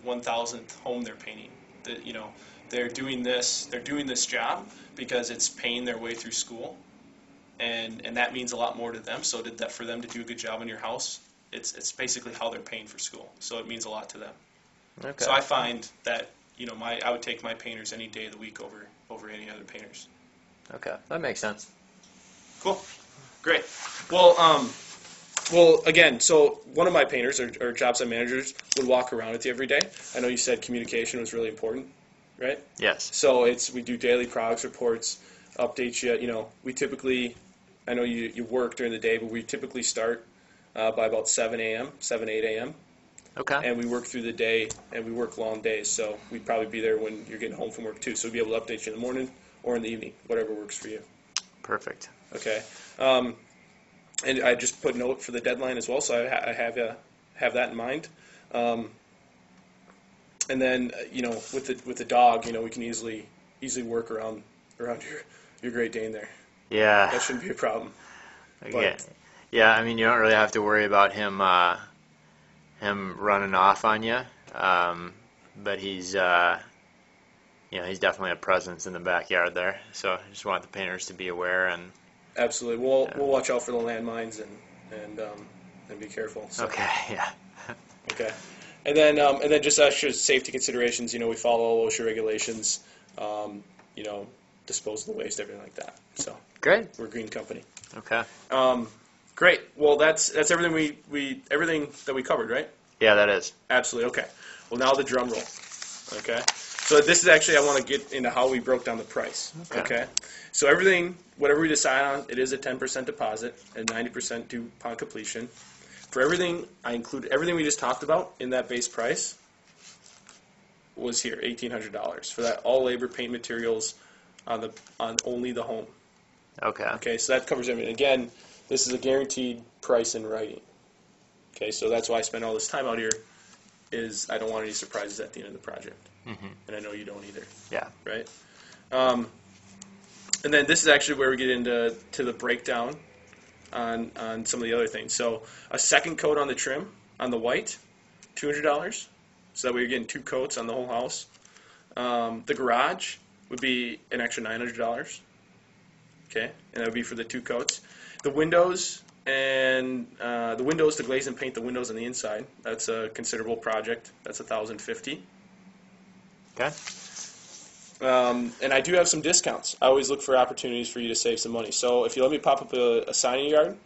1,000th home they're painting. That, you know, they're doing this job because it's paying their way through school, and that means a lot more to them. So that for them to do a good job in your house, it's basically how they're paying for school. So it means a lot to them. Okay. So I find that, you know, I would take my painters any day of the week over any other painters. Okay, that makes sense. Cool, great. Well, again, so one of my painters or job site managers would walk around with you every day. I know you said communication was really important, right? Yes. So we do daily progress reports, update you. You know, we typically, I know you work during the day, but we typically start by about 7 a.m., 8 a.m. Okay. And we work through the day, and we work long days. So we'd probably be there when you're getting home from work too. So we'd be able to update you in the morning or in the evening, whatever works for you. Perfect. Okay. And I just put a note for the deadline as well, so I have that in mind. And then you know, with the dog, you know, we can easily work around your Great Dane there. Yeah. That shouldn't be a problem. Yeah. I mean, you don't really have to worry about him running off on you, but he's he's definitely a presence in the backyard there. So I just want the painters to be aware and. Absolutely. We'll watch out for the landmines and be careful. So. Okay. Yeah. Okay. And then just extra safety considerations. You know, we follow all OSHA regulations. You know, dispose of the waste, everything like that. So. Great. We're a green company. Okay. Great. Well, that's everything everything that we covered, right? Yeah, that is. Absolutely. Okay. Well, now the drum roll. Okay. So this is actually, I want to get into how we broke down the price. Okay. So whatever we decide on, it is a 10% deposit and 90% due upon completion. For everything, I include everything we just talked about in that base price was here, $1,800 for that all labor, paint materials on only the home. Okay. Okay. So that covers everything. Again, this is a guaranteed price in writing. Okay. So that's why I spend all this time out here. I don't want any surprises at the end of the project. Mm-hmm. And I know you don't either. Yeah. Right? And then this is actually where we get into the breakdown on some of the other things. So a second coat on the trim, on the white, $200. So that way you're getting 2 coats on the whole house. The garage would be an extra $900. Okay? And that would be for the 2 coats. The windows to glaze and paint the windows on the inside, that's a considerable project. That's $1,050. Okay. And I do have some discounts. I always look for opportunities for you to save some money. So if you let me pop up a signing yard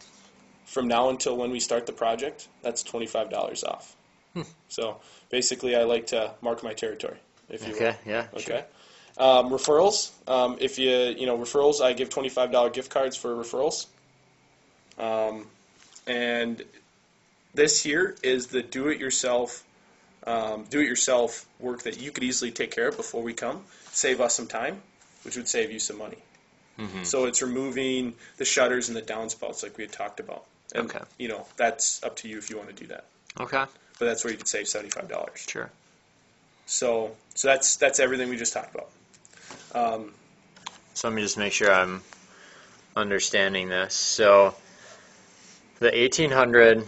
from now until when we start the project, that's $25 off. So basically, I like to mark my territory, if you will. Okay. Yeah. Okay. Sure. Referrals. If referrals, I give $25 gift cards for referrals. And this here is the do-it-yourself work that you could easily take care of before we come. Save us some time, which would save you some money. Mm-hmm. So it's removing the shutters and the downspouts like we had talked about. And, okay. You know, that's up to you if you want to do that. Okay. But that's where you could save $75. Sure. So that's everything we just talked about. So let me just make sure I'm understanding this. So the $1,800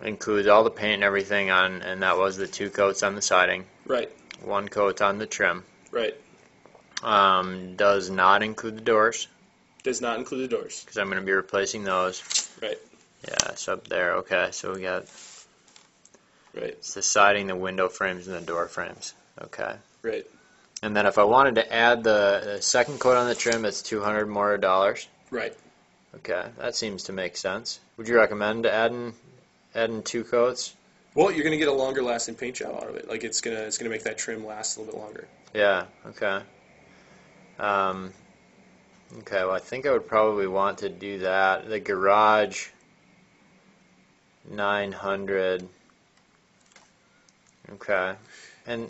includes all the paint and everything on, and that was the 2 coats on the siding. Right. 1 coat on the trim. Right. Does not include the doors. Does not include the doors. Because I'm going to be replacing those. Right. Yeah, it's up there. Okay, so we got. Right. It's the siding, the window frames, and the door frames. Okay. Right. And then if I wanted to add the second coat on the trim, it's $200 more dollars. Right. Okay, that seems to make sense. Would you recommend adding 2 coats? Well, you're going to get a longer lasting paint job out of it. Like it's gonna make that trim last a little bit longer. Yeah. Okay. Okay. Well, I think I would probably want to do that. The garage, $900. Okay. And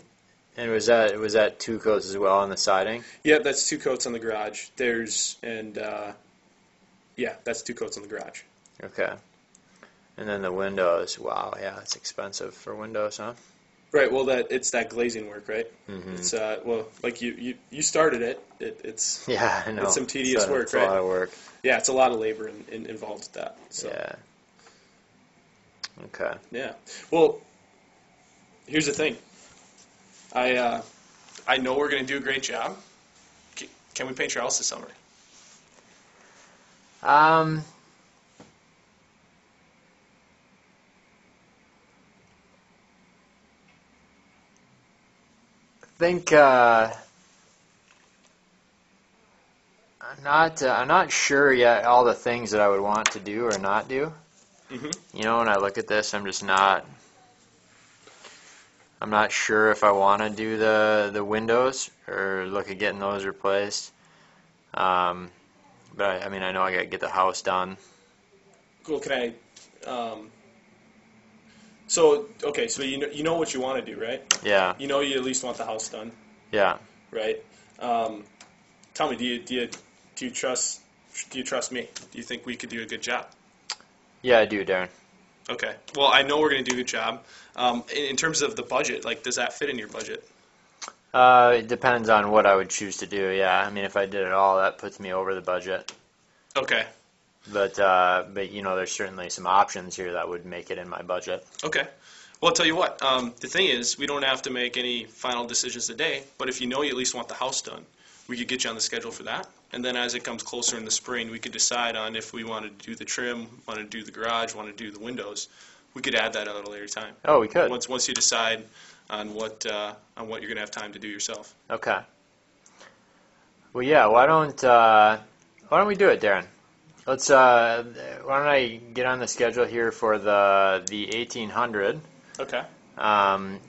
was that 2 coats as well on the siding? Yeah, that's 2 coats on the garage. That's 2 coats on the garage. Okay. And then the windows. Wow, yeah, it's expensive for windows, huh? Right. Well, it's that glazing work, right? Mm-hmm. It's like you started it. It's yeah, I know. It's some tedious work, it's right? a lot of work. Yeah, it's a lot of labor involved with that. So. Yeah. Okay. Yeah. Well, here's the thing. I know we're going to do a great job. Can we paint your house this summer? I think I'm not sure yet all the things that I would want to do or not do. Mm-hmm. You know, when I look at this, I'm not sure if I want to do the windows or look at getting those replaced. But I mean, I know I got to get the house done. Cool. Can I? So okay. So you know what you want to do, right? Yeah. You know you at least want the house done, Yeah. right? Tell me, do you trust me? Do you think we could do a good job? Yeah, I do, Darren. Okay. Well, I know we're going to do a good job. In terms of the budget, like, does that fit in your budget? It depends on what I would choose to do. Yeah. I mean, if I did it all, that puts me over the budget. Okay. But you know, there's certainly some options here that would make it in my budget. Okay. Well, I'll tell you what. The thing is, we don't have to make any final decisions today, but if you know you at least want the house done, we could get you on the schedule for that. And then as it comes closer in the spring, we could decide on if we want to do the trim, want to do the garage, want to do the windows. We could add that at a later time. Oh, we could. Once you decide on what you're going to have time to do yourself. Okay. Well, yeah. Why don't we do it, Darren? Let's. Why don't I get on the schedule here for the 1800? Okay.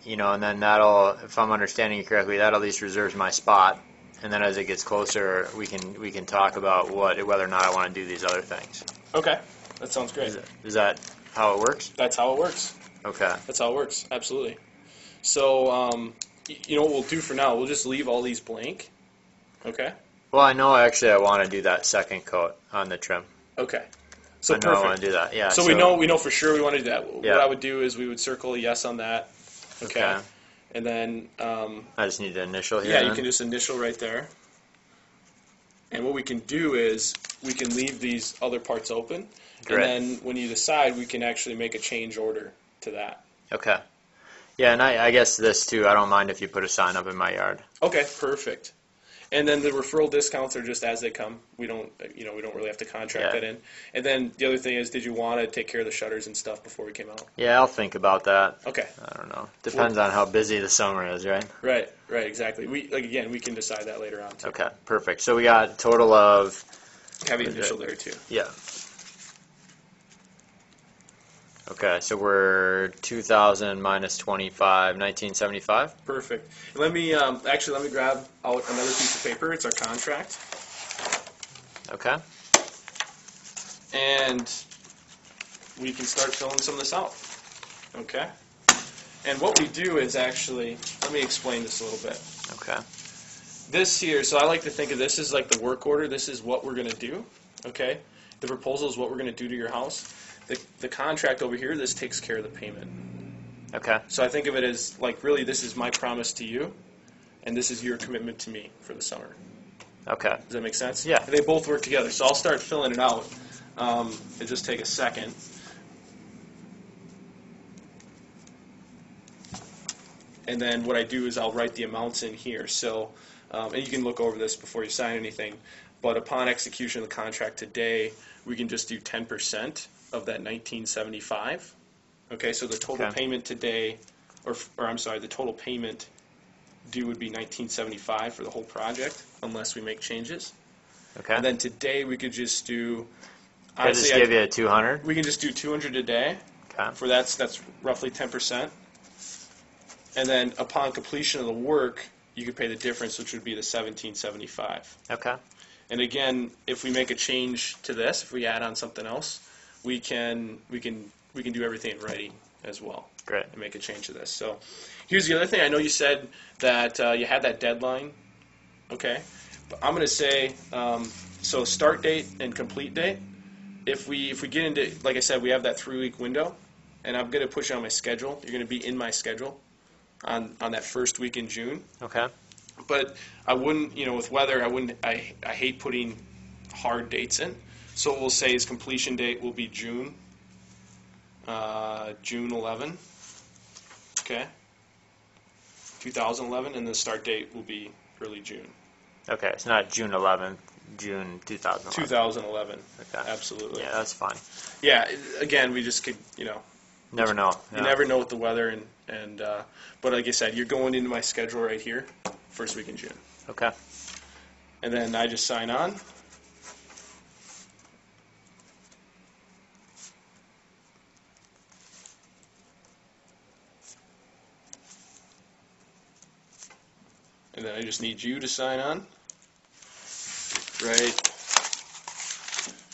You know, and then that'll, if I'm understanding you correctly, that at least reserves my spot. And then as it gets closer, we can talk about whether or not I want to do these other things. Okay. That sounds great. Is that how it works? That's how it works. Okay. That's how it works. Absolutely. So, you know what we'll do for now? We'll just leave all these blank. Okay? Well, I know actually I want to do that second coat on the trim. Okay. So I know perfect. I want to do that. Yeah. So we know for sure we want to do that. Yeah. What I would do is we would circle a yes on that. Okay. And then I just need to initial here. yeah, then. you can just initial right there. And what we can do is we can leave these other parts open. Great. And then when you decide, we can actually make a change order to that. Okay. Yeah, and I guess this too. I don't mind if you put a sign up in my yard. Okay, perfect. And then the referral discounts are just as they come. We don't really have to contract that in. And then the other thing is, did you want to take care of the shutters and stuff before we came out? Yeah, I'll think about that. Okay. I don't know. Depends on how busy the summer is, right? Right, exactly. We can decide that later on too. Okay, perfect. So we got a total of Have the initial there too. yeah. Okay, so we're 2,000 minus 25, 1975. Perfect. Let me grab out another piece of paper. It's our contract, Okay. and we can start filling some of this out. Okay. And what we do is actually, let me explain this a little bit. Okay. This here, so I like to think of this as like the work order. This is what we're going to do. Okay. The proposal is what we're going to do to your house. The contract over here, this takes care of the payment. Okay. So I think of it as like really this is my promise to you, and this is your commitment to me for the summer. Okay. Does that make sense? Yeah. They both work together. So I'll start filling it out. It'll just take a second. And then what I do is I'll write the amounts in here. So, and you can look over this before you sign anything. But upon execution of the contract today, we can just do 10% of that 1975. Okay, so the total Okay. payment today, or I'm sorry, the total payment due would be 1975 for the whole project, unless we make changes. Okay. And then today we could just do. I just give you a 200. We can just do 200 a day. Okay. For that's roughly 10%. And then upon completion of the work, you could pay the difference, which would be the 1775. Okay. And again, if we make a change to this, if we add on something else, we can do everything in writing as well. Great. And make a change to this. So here's the other thing. I know you said that you had that deadline. Okay. But I'm going to say so start date and complete date. If we get into, like I said, we have that 3-week window, and I'm going to push you on my schedule. You're going to be in my schedule on that first week in June. Okay. But I wouldn't, with weather, I hate putting hard dates in. So what we'll say is completion date will be June 11. Okay. 2011, and the start date will be early June. Okay, it's not June 11th, June 2011. 2011. Okay. Absolutely. Yeah, that's fine. Yeah. Again, we just could, Never know. you never know with the weather, and but like I said, you're going into my schedule right here, first week in June, Okay. and then I just sign on. And then I just need you to sign on.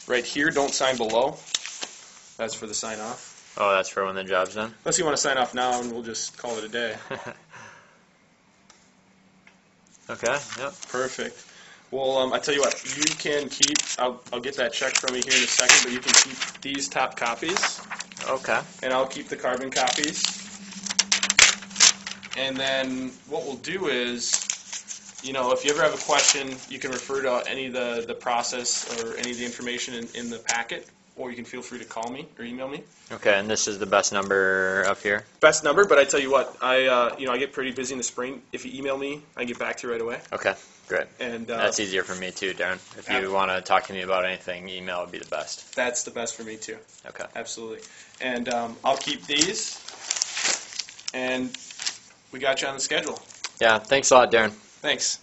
Right here, don't sign below. That's for the sign off. Oh, that's for when the job's done? Unless you want to sign off now, and we'll just call it a day. Okay, yep. Perfect. Well, I tell you what, you can keep, I'll get that check from you here in a second, but you can keep these top copies, Okay. and I'll keep the carbon copies. And then what we'll do is, if you ever have a question, you can refer to any of the process or any of the information in the packet, or you can feel free to call me or email me. Okay, and this is the best number up here? Best number, but I tell you what, I get pretty busy in the spring. If you email me, I get back to you right away. Okay, great. And That's easier for me too, Darren. If you want to talk to me about anything, email would be the best. That's the best for me too. Okay. Absolutely. And I'll keep these, and we got you on the schedule. Yeah, thanks a lot, Darren. Thanks.